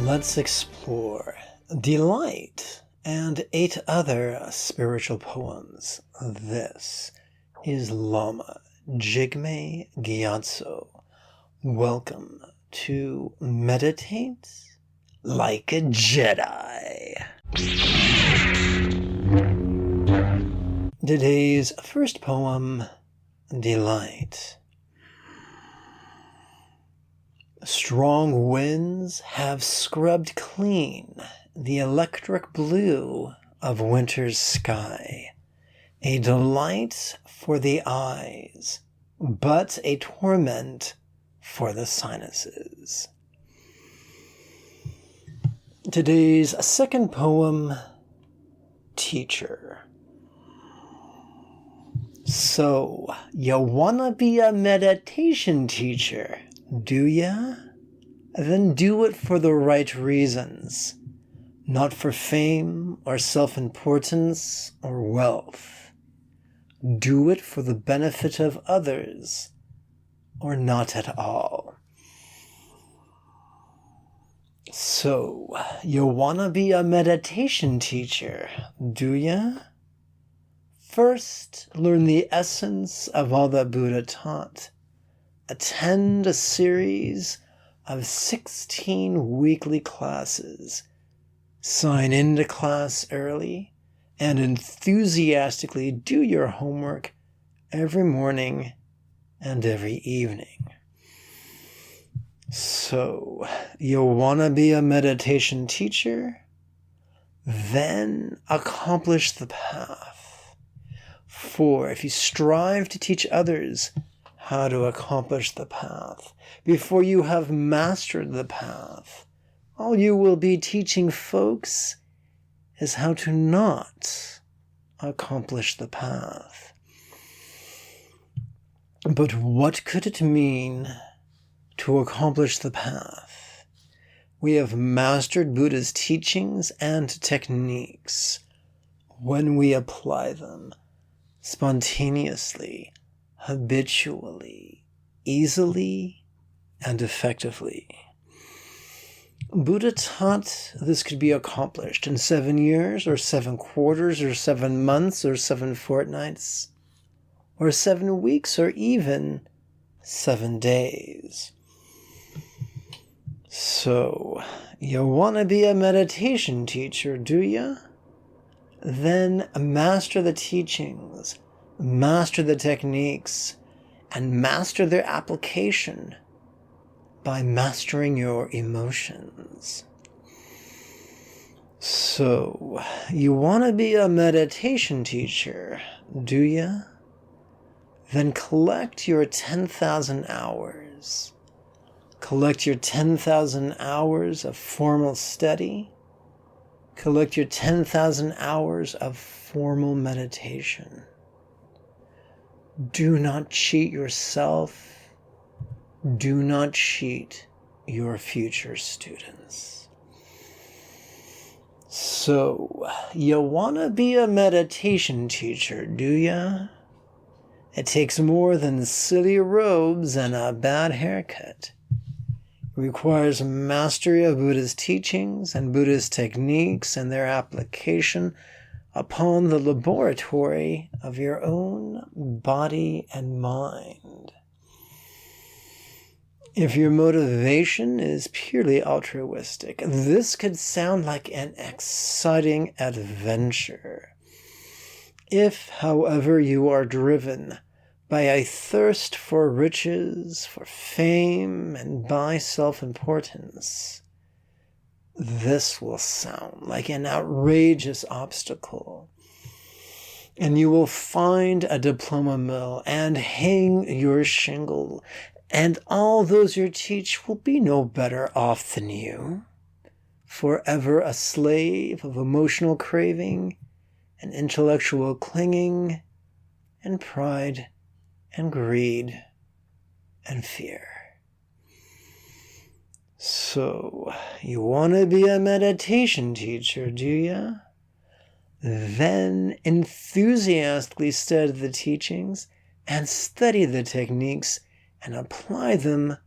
Let's explore Delight and 8 other spiritual poems. This is Lama Jigme Gyatso. Welcome to Meditate Like a Jedi. Today's first poem, Delight. Strong winds have scrubbed clean the electric blue of winter's sky, a delight for the eyes, but a torment for the sinuses. Today's second poem, Teacher. So, you wanna be a meditation teacher, do ya? Then do it for the right reasons, not for fame or self-importance or wealth. Do it for the benefit of others, or not at all. So, you wanna be a meditation teacher, do ya? First, learn the essence of all that Buddha taught. Attend a series of 16 weekly classes. Sign into class early and enthusiastically do your homework every morning and every evening. So, you want to be a meditation teacher? Then accomplish the path. For if you strive to teach others how to accomplish the path, before you have mastered the path, all you will be teaching folks is how to not accomplish the path. But what could it mean to accomplish the path? We have mastered Buddha's teachings and techniques when we apply them spontaneously, habitually, easily, and effectively. Buddha taught this could be accomplished in 7 years, or 7 quarters, or 7 months, or 7 fortnights, or 7 weeks, or even 7 days. So, you want to be a meditation teacher, do ya? Then master the teachings, master the techniques, and master their application by mastering your emotions. So, you want to be a meditation teacher, do ya? Then collect your 10,000 hours. Collect your 10,000 hours of formal study. Collect your 10,000 hours of formal meditation. Do not cheat yourself. Do not cheat your future students. So, you wanna be a meditation teacher, do ya? It takes more than silly robes and a bad haircut. It requires mastery of Buddha's teachings and Buddha's techniques and their application upon the laboratory of your own body and mind. If your motivation is purely altruistic, this could sound like an exciting adventure. If, however, you are driven by a thirst for riches, for fame, and by self-importance, this will sound like an outrageous obstacle. And you will find a diploma mill and hang your shingle, and all those you teach will be no better off than you, forever a slave of emotional craving and intellectual clinging and pride and greed and fear. So, you want to be a meditation teacher, do ya? Then enthusiastically study the teachings and study the techniques and apply them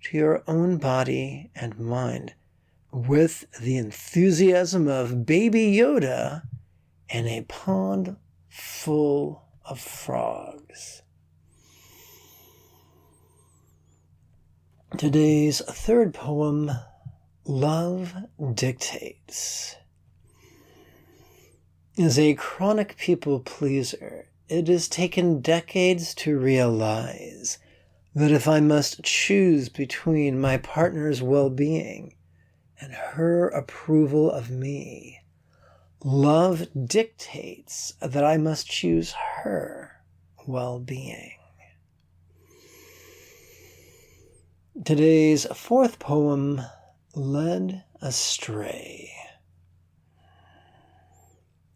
to your own body and mind with the enthusiasm of Baby Yoda in a pond full of frogs. Today's third poem, Love Dictates. As a chronic people pleaser, it has taken decades to realize that if I must choose between my partner's well-being and her approval of me, love dictates that I must choose her well-being. Today's fourth poem, Led Astray.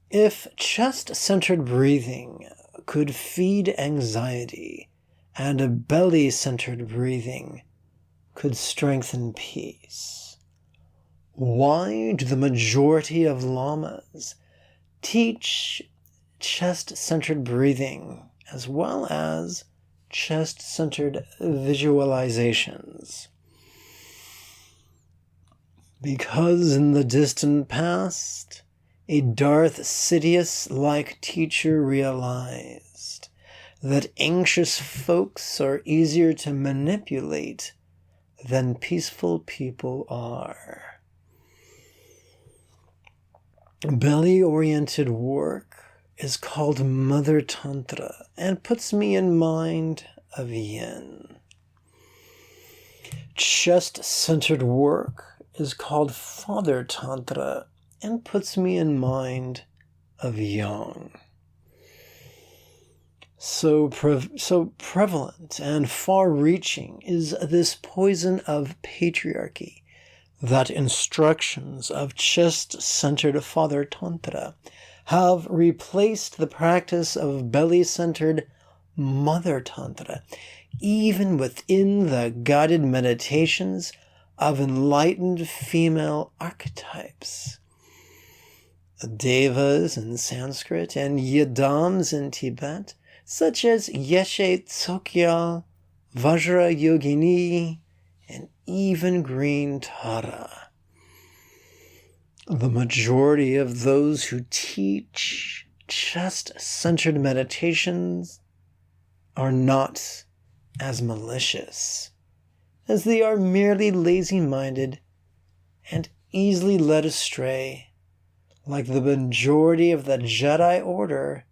If chest-centered breathing could feed anxiety, and a belly-centered breathing could strengthen peace, why do the majority of lamas teach chest-centered breathing as well as chest-centered visualizations? Because in the distant past, a Darth Sidious-like teacher realized that anxious folks are easier to manipulate than peaceful people are. Belly-oriented work is called Mother Tantra and puts me in mind of Yin. Chest-centered work is called Father Tantra and puts me in mind of Yang. So prevalent and far-reaching is this poison of patriarchy that instructions of chest-centered Father Tantra have replaced the practice of belly-centered Mother Tantra, even within the guided meditations of enlightened female archetypes. Devas in Sanskrit and Yidams in Tibet, such as Yeshe Tsokyal, Vajra Yogini, and even Green Tara. The majority of those who teach chest-centered meditations are not as malicious, as they are merely lazy-minded and easily led astray, like the majority of the Jedi Order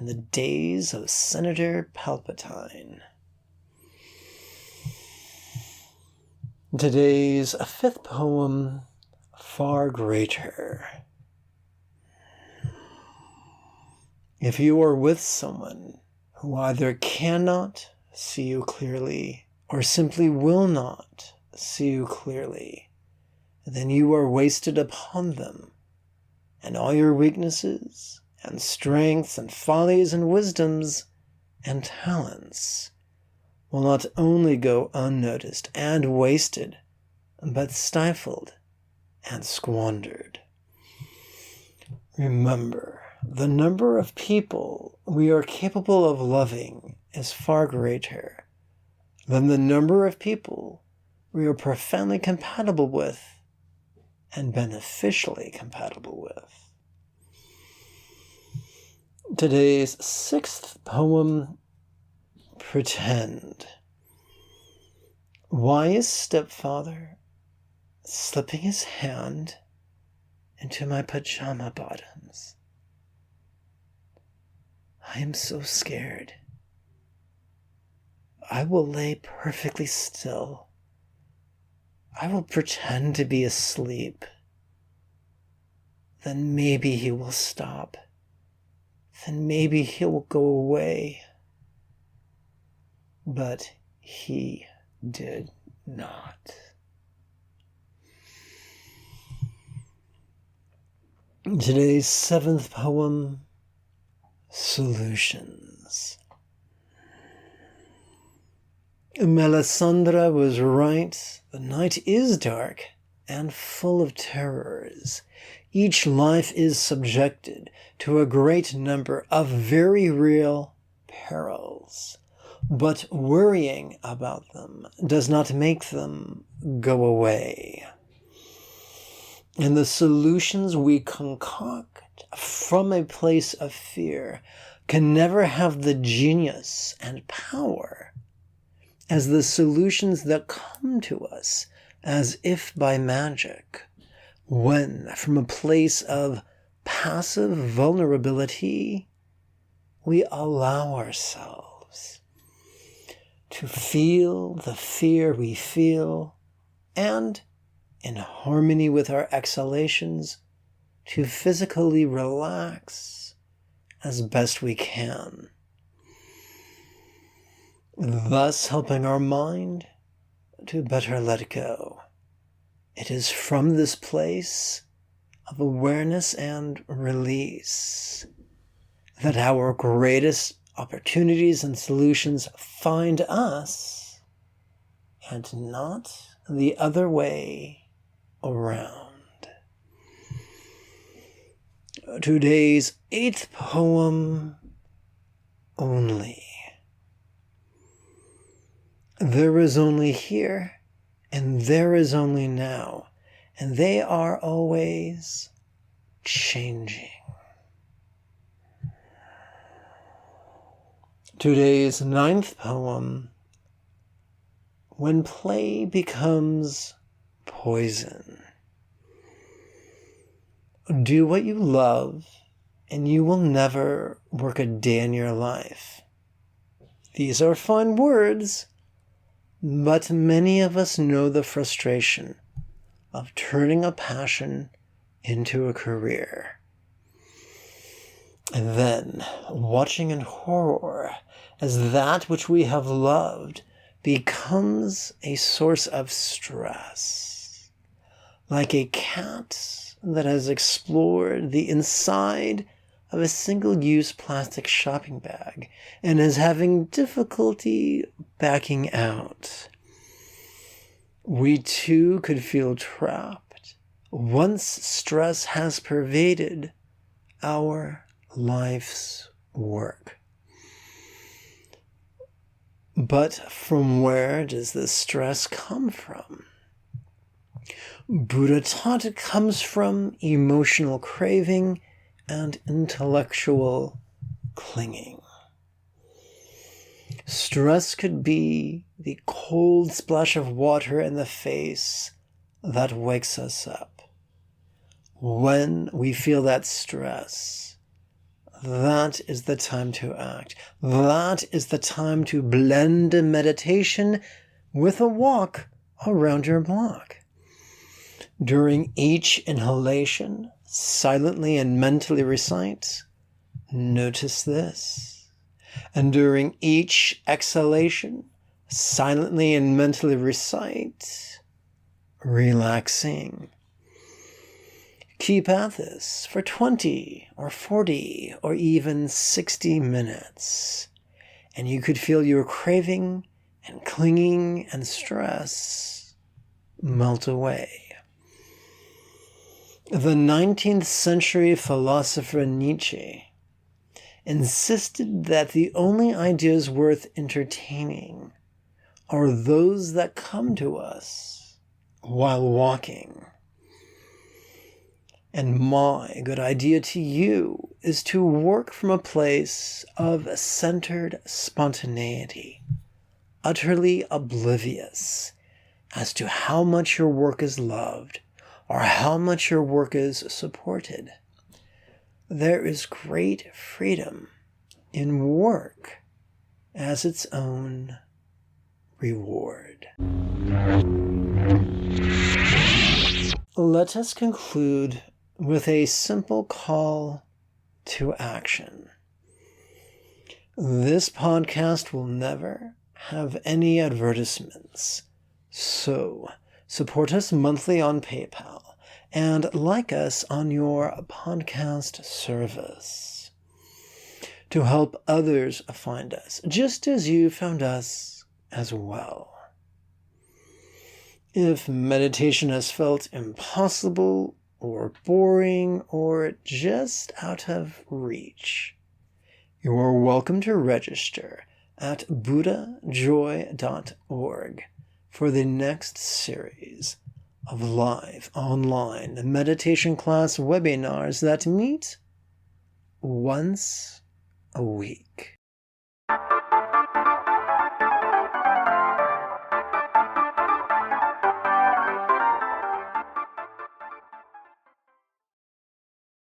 in the days of Senator Palpatine. Today's fifth poem, Far Greater. If you are with someone who either cannot see you clearly or simply will not see you clearly, then you are wasted upon them, and all your weaknesses and strengths and follies and wisdoms and talents will not only go unnoticed and wasted, but stifled and squandered. Remember, the number of people we are capable of loving is far greater than the number of people we are profoundly compatible with and beneficially compatible with. Today's sixth poem, Pretend. Why is stepfather slipping his hand into my pajama bottoms? I am so scared. I will lay perfectly still. I will pretend to be asleep. Then maybe he will stop. Then maybe he will go away. But he did not. Today's seventh poem, Solutions. Melisandre was right. The night is dark and full of terrors. Each life is subjected to a great number of very real perils. But worrying about them does not make them go away. And the solutions we concoct from a place of fear can never have the genius and power as the solutions that come to us as if by magic, when from a place of passive vulnerability, we allow ourselves to feel the fear we feel and, in harmony with our exhalations, to physically relax as best we can, thus helping our mind to better let go. It is from this place of awareness and release that our greatest opportunities and solutions find us, and not the other way around. Today's 8th poem, Only. There is only here, and there is only now, and they are always changing. Today's 9th poem, When Play Becomes Poison. Do what you love, and you will never work a day in your life. These are fine words, but many of us know the frustration of turning a passion into a career. And then watching in horror as that which we have loved becomes a source of stress. Like a cat that has explored the inside of a single-use plastic shopping bag and is having difficulty backing out. We too could feel trapped once stress has pervaded our life's work. But from where does this stress come from? Buddha taught it comes from emotional craving and intellectual clinging. Stress could be the cold splash of water in the face that wakes us up. When we feel that stress, that is the time to act. That is the time to blend a meditation with a walk around your block. During each inhalation, silently and mentally recite, notice this. And during each exhalation, silently and mentally recite, relaxing. Keep at this for 20 or 40 or even 60 minutes, and you could feel your craving and clinging and stress melt away. The 19th century philosopher Nietzsche insisted that the only ideas worth entertaining are those that come to us while walking. And my good idea to you is to work from a place of centered spontaneity, utterly oblivious as to how much your work is loved or how much your work is supported. There is great freedom in work as its own reward. Let us conclude with a simple call to action. This podcast will never have any advertisements, so support us monthly on PayPal and like us on your podcast service to help others find us, just as you found us as well. If meditation has felt impossible or boring or just out of reach, you are welcome to register at buddhajoy.org for the next series of live online meditation class webinars that meet once a week.